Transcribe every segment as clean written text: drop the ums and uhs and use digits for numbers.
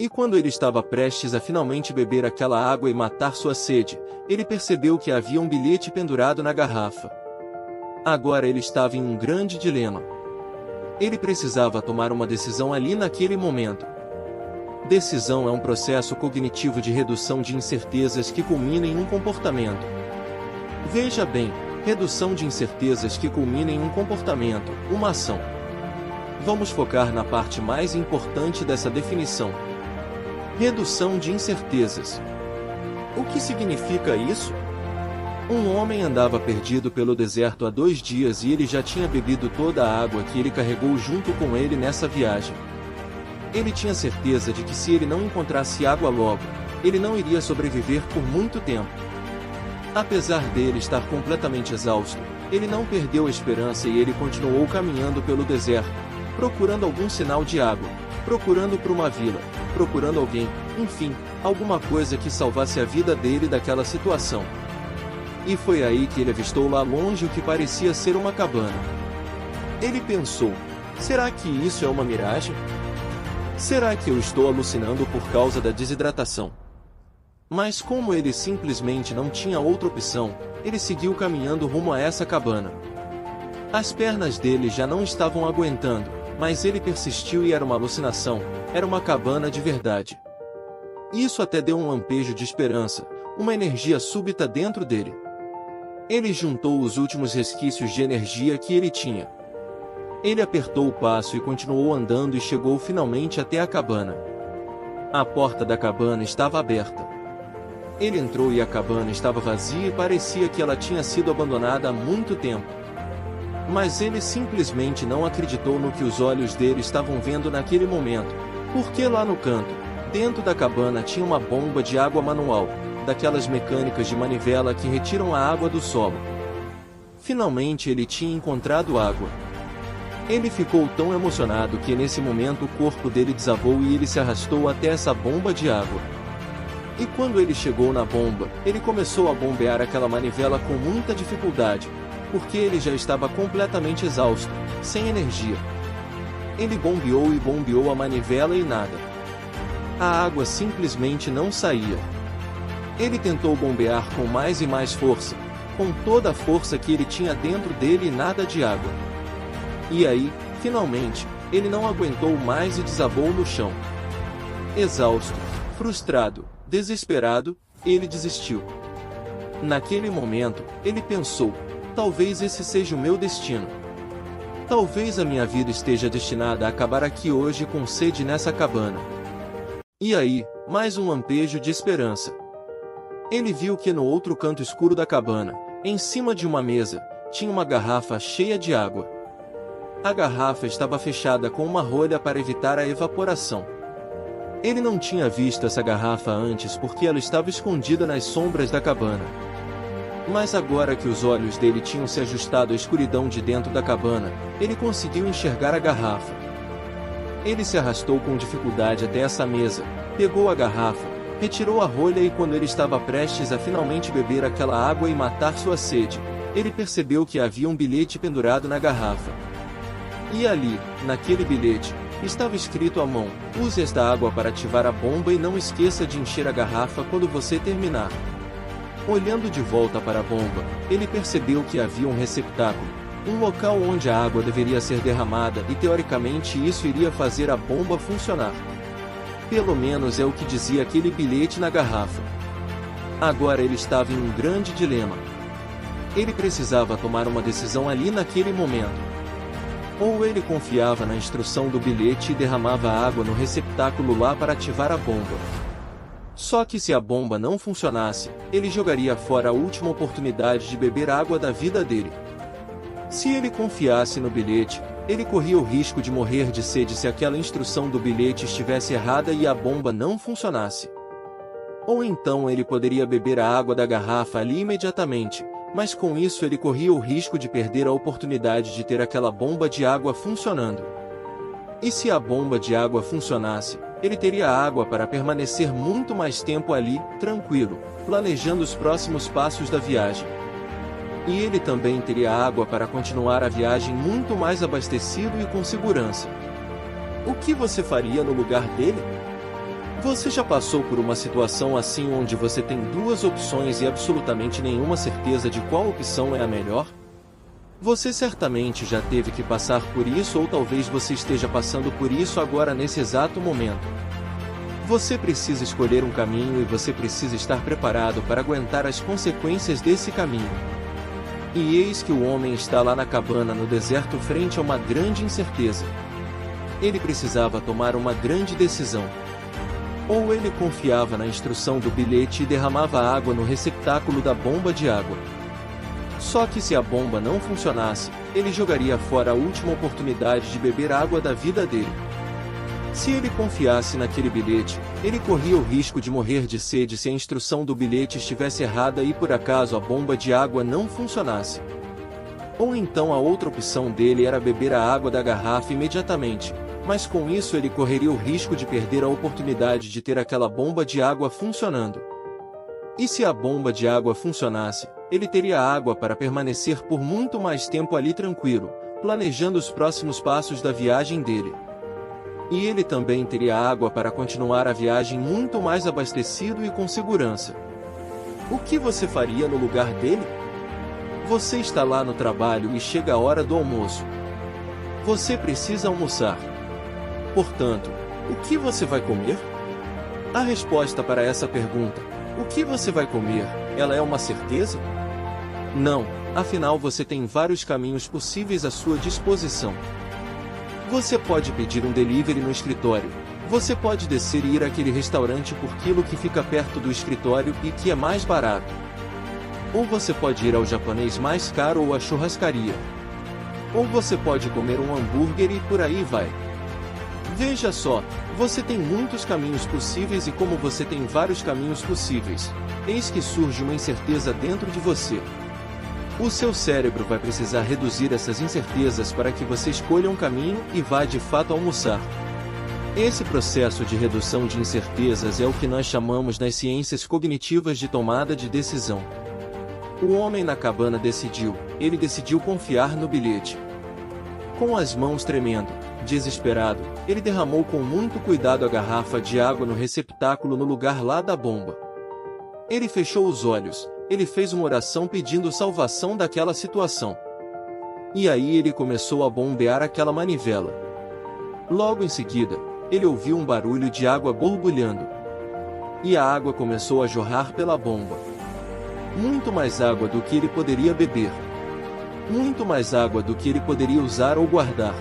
E quando ele estava prestes a finalmente beber aquela água e matar sua sede, ele percebeu que havia um bilhete pendurado na garrafa. Agora ele estava em um grande dilema. Ele precisava tomar uma decisão ali naquele momento. Decisão é um processo cognitivo de redução de incertezas que culmina em um comportamento. Veja bem, redução de incertezas que culmina em um comportamento, uma ação. Vamos focar na parte mais importante dessa definição. Redução de incertezas. O que significa isso? Um homem andava perdido pelo deserto há 2 dias e ele já tinha bebido toda a água que ele carregou junto com ele nessa viagem. Ele tinha certeza de que se ele não encontrasse água logo, ele não iria sobreviver por muito tempo. Apesar dele estar completamente exausto, ele não perdeu a esperança e ele continuou caminhando pelo deserto, procurando algum sinal de água, procurando por uma vila, procurando alguém, enfim, alguma coisa que salvasse a vida dele daquela situação. E foi aí que ele avistou lá longe o que parecia ser uma cabana. Ele pensou: será que isso é uma miragem? Será que eu estou alucinando por causa da desidratação? Mas como ele simplesmente não tinha outra opção, ele seguiu caminhando rumo a essa cabana. As pernas dele já não estavam aguentando, mas ele persistiu e era uma alucinação, era uma cabana de verdade. Isso até deu um lampejo de esperança, uma energia súbita dentro dele. Ele juntou os últimos resquícios de energia que ele tinha. Ele apertou o passo e continuou andando e chegou finalmente até a cabana. A porta da cabana estava aberta. Ele entrou e a cabana estava vazia e parecia que ela tinha sido abandonada há muito tempo. Mas ele simplesmente não acreditou no que os olhos dele estavam vendo naquele momento, porque lá no canto, dentro da cabana tinha uma bomba de água manual, daquelas mecânicas de manivela que retiram a água do solo. Finalmente ele tinha encontrado água. Ele ficou tão emocionado que nesse momento o corpo dele desabou e ele se arrastou até essa bomba de água. E quando ele chegou na bomba, ele começou a bombear aquela manivela com muita dificuldade, porque ele já estava completamente exausto, sem energia. Ele bombeou e bombeou a manivela e nada. A água simplesmente não saía. Ele tentou bombear com mais e mais força, com toda a força que ele tinha dentro dele e nada de água. E aí, finalmente, ele não aguentou mais e desabou no chão. Exausto, frustrado, desesperado, ele desistiu. Naquele momento, ele pensou: talvez esse seja o meu destino. Talvez a minha vida esteja destinada a acabar aqui hoje com sede nessa cabana. E aí, mais um lampejo de esperança. Ele viu que no outro canto escuro da cabana, em cima de uma mesa, tinha uma garrafa cheia de água. A garrafa estava fechada com uma rolha para evitar a evaporação. Ele não tinha visto essa garrafa antes porque ela estava escondida nas sombras da cabana. Mas agora que os olhos dele tinham se ajustado à escuridão de dentro da cabana, ele conseguiu enxergar a garrafa. Ele se arrastou com dificuldade até essa mesa, pegou a garrafa, retirou a rolha e quando ele estava prestes a finalmente beber aquela água e matar sua sede, ele percebeu que havia um bilhete pendurado na garrafa. E ali, naquele bilhete, estava escrito à mão: use esta água para ativar a bomba e não esqueça de encher a garrafa quando você terminar. Olhando de volta para a bomba, ele percebeu que havia um receptáculo, um local onde a água deveria ser derramada e teoricamente isso iria fazer a bomba funcionar. Pelo menos é o que dizia aquele bilhete na garrafa. Agora ele estava em um grande dilema. Ele precisava tomar uma decisão ali naquele momento. Ou ele confiava na instrução do bilhete e derramava a água no receptáculo lá para ativar a bomba. Só que se a bomba não funcionasse, ele jogaria fora a última oportunidade de beber água da vida dele. Se ele confiasse no bilhete, ele corria o risco de morrer de sede se aquela instrução do bilhete estivesse errada e a bomba não funcionasse. Ou então ele poderia beber a água da garrafa ali imediatamente, mas com isso ele corria o risco de perder a oportunidade de ter aquela bomba de água funcionando. E se a bomba de água funcionasse, ele teria água para permanecer muito mais tempo ali, tranquilo, planejando os próximos passos da viagem. E ele também teria água para continuar a viagem muito mais abastecido e com segurança. O que você faria no lugar dele? Você já passou por uma situação assim onde você tem duas opções e absolutamente nenhuma certeza de qual opção é a melhor? Você certamente já teve que passar por isso ou talvez você esteja passando por isso agora nesse exato momento. Você precisa escolher um caminho e você precisa estar preparado para aguentar as consequências desse caminho. E eis que o homem está lá na cabana no deserto frente a uma grande incerteza. Ele precisava tomar uma grande decisão. Ou ele confiava na instrução do bilhete e derramava água no receptáculo da bomba de água. Só que se a bomba não funcionasse, ele jogaria fora a última oportunidade de beber água da vida dele. Se ele confiasse naquele bilhete, ele corria o risco de morrer de sede se a instrução do bilhete estivesse errada e por acaso a bomba de água não funcionasse. Ou então a outra opção dele era beber a água da garrafa imediatamente, mas com isso ele correria o risco de perder a oportunidade de ter aquela bomba de água funcionando. E se a bomba de água funcionasse, ele teria água para permanecer por muito mais tempo ali tranquilo, planejando os próximos passos da viagem dele. E ele também teria água para continuar a viagem muito mais abastecido e com segurança. O que você faria no lugar dele? Você está lá no trabalho e chega a hora do almoço. Você precisa almoçar. Portanto, o que você vai comer? A resposta para essa pergunta, o que você vai comer, ela é uma certeza? Não, afinal você tem vários caminhos possíveis à sua disposição. Você pode pedir um delivery no escritório. Você pode descer e ir àquele restaurante por quilo que fica perto do escritório e que é mais barato. Ou você pode ir ao japonês mais caro ou à churrascaria. Ou você pode comer um hambúrguer e por aí vai. Veja só, você tem muitos caminhos possíveis e como você tem vários caminhos possíveis, eis que surge uma incerteza dentro de você. O seu cérebro vai precisar reduzir essas incertezas para que você escolha um caminho e vá de fato almoçar. Esse processo de redução de incertezas é o que nós chamamos nas ciências cognitivas de tomada de decisão. O homem na cabana decidiu, ele decidiu confiar no bilhete. Com as mãos tremendo, desesperado, ele derramou com muito cuidado a garrafa de água no receptáculo no lugar lá da bomba. Ele fechou os olhos, ele fez uma oração pedindo salvação daquela situação. E aí ele começou a bombear aquela manivela. Logo em seguida, ele ouviu um barulho de água borbulhando. E a água começou a jorrar pela bomba. Muito mais água do que ele poderia beber. Muito mais água do que ele poderia usar ou guardar.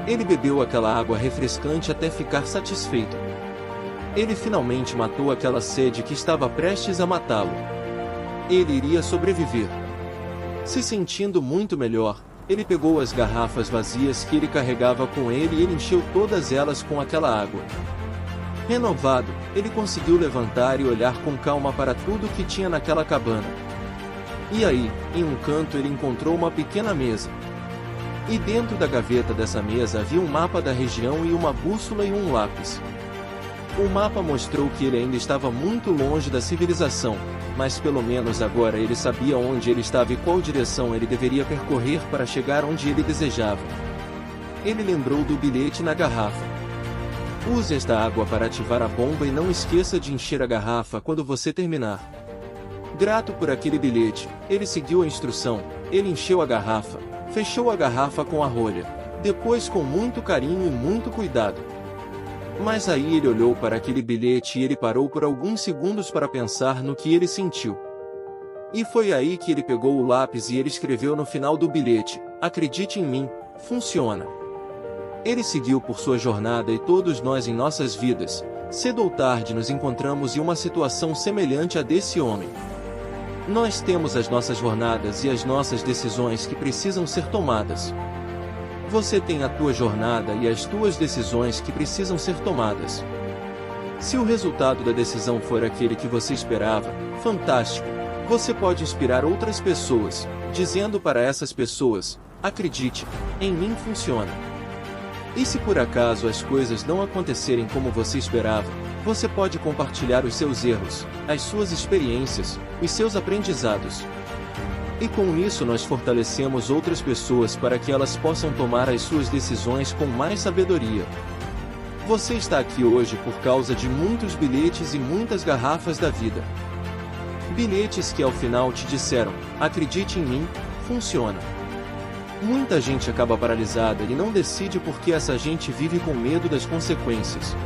Ele bebeu aquela água refrescante até ficar satisfeito. Ele finalmente matou aquela sede que estava prestes a matá-lo. Ele iria sobreviver. Se sentindo muito melhor, ele pegou as garrafas vazias que ele carregava com ele e ele encheu todas elas com aquela água. Renovado, ele conseguiu levantar e olhar com calma para tudo que tinha naquela cabana. E aí, em um canto ele encontrou uma pequena mesa. E dentro da gaveta dessa mesa havia um mapa da região e uma bússola e um lápis. O mapa mostrou que ele ainda estava muito longe da civilização, mas pelo menos agora ele sabia onde ele estava e qual direção ele deveria percorrer para chegar onde ele desejava. Ele lembrou do bilhete na garrafa. Use esta água para ativar a bomba e não esqueça de encher a garrafa quando você terminar. Grato por aquele bilhete, ele seguiu a instrução, ele encheu a garrafa, fechou a garrafa com a rolha, depois com muito carinho e muito cuidado. Mas aí ele olhou para aquele bilhete e ele parou por alguns segundos para pensar no que ele sentiu. E foi aí que ele pegou o lápis e ele escreveu no final do bilhete: "Acredite em mim, funciona." Ele seguiu por sua jornada e todos nós em nossas vidas, cedo ou tarde nos encontramos em uma situação semelhante à desse homem. Nós temos as nossas jornadas e as nossas decisões que precisam ser tomadas. Você tem a tua jornada e as tuas decisões que precisam ser tomadas. Se o resultado da decisão for aquele que você esperava, fantástico! Você pode inspirar outras pessoas, dizendo para essas pessoas: "Acredite, em mim funciona." E se por acaso as coisas não acontecerem como você esperava, você pode compartilhar os seus erros, as suas experiências, os seus aprendizados. E com isso nós fortalecemos outras pessoas para que elas possam tomar as suas decisões com mais sabedoria. Você está aqui hoje por causa de muitos bilhetes e muitas garrafas da vida. Bilhetes que ao final te disseram, acredite em mim, funciona. Muita gente acaba paralisada e não decide porque essa gente vive com medo das consequências.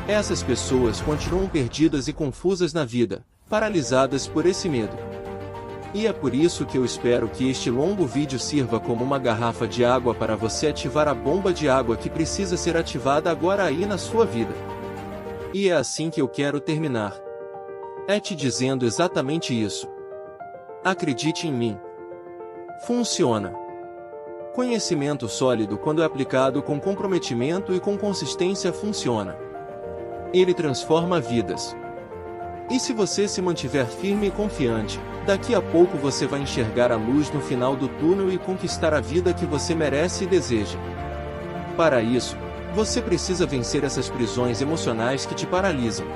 Essas pessoas continuam perdidas e confusas na vida, paralisadas por esse medo. E é por isso que eu espero que este longo vídeo sirva como uma garrafa de água para você ativar a bomba de água que precisa ser ativada agora aí na sua vida. E é assim que eu quero terminar. É te dizendo exatamente isso. Acredite em mim. Funciona. Conhecimento sólido, quando é aplicado com comprometimento e com consistência, funciona. Ele transforma vidas. E se você se mantiver firme e confiante, daqui a pouco você vai enxergar a luz no final do túnel e conquistar a vida que você merece e deseja. Para isso, você precisa vencer essas prisões emocionais que te paralisam.